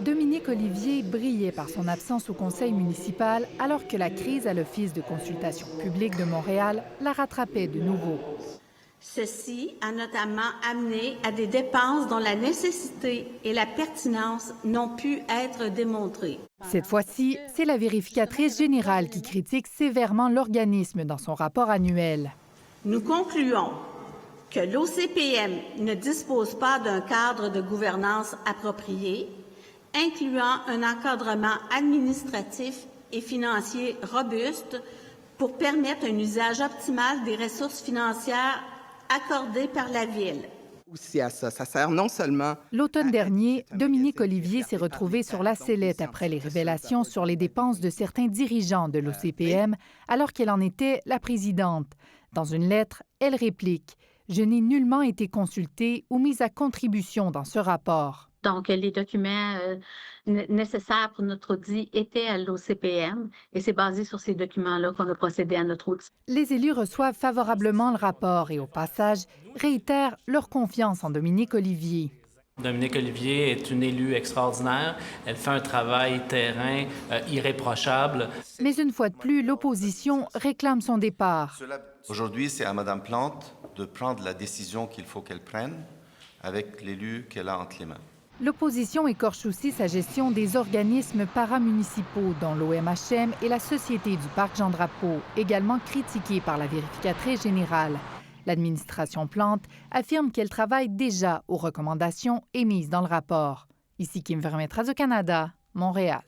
Dominique Olivier brillait par son absence au conseil municipal alors que la crise à l'Office de consultation publique de Montréal la rattrapait de nouveau. Ceci a notamment amené à des dépenses dont la nécessité et la pertinence n'ont pu être démontrées. Cette fois-ci, c'est la vérificatrice générale qui critique sévèrement l'organisme dans son rapport annuel. Nous concluons que l'OCPM ne dispose pas d'un cadre de gouvernance approprié, incluant un encadrement administratif et financier robuste pour permettre un usage optimal des ressources financières accordées par la Ville. Aussi à ça sert non seulement... L'automne dernier, Dominique Olivier s'est retrouvé sur la sellette après les révélations sur les dépenses de certains dirigeants de l'OCPM alors qu'elle en était la présidente. Dans une lettre, elle réplique « Je n'ai nullement été consultée ou mise à contribution dans ce rapport ». Donc, les documents nécessaires pour notre audit étaient à l'OCPM et c'est basé sur ces documents-là qu'on a procédé à notre audit. Les élus reçoivent favorablement le rapport et, au passage, réitèrent leur confiance en Dominique Olivier. Dominique Olivier est une élue extraordinaire. Elle fait un travail terrain irréprochable. Mais une fois de plus, l'opposition réclame son départ. Aujourd'hui, c'est à Mme Plante de prendre la décision qu'il faut qu'elle prenne avec l'élu qu'elle a entre les mains. L'opposition écorche aussi sa gestion des organismes paramunicipaux, dont l'OMHM et la Société du Parc Jean-Drapeau, également critiqués par la vérificatrice générale. L'administration Plante affirme qu'elle travaille déjà aux recommandations émises dans le rapport. Ici Kim Vermette, Radio-Canada, Montréal.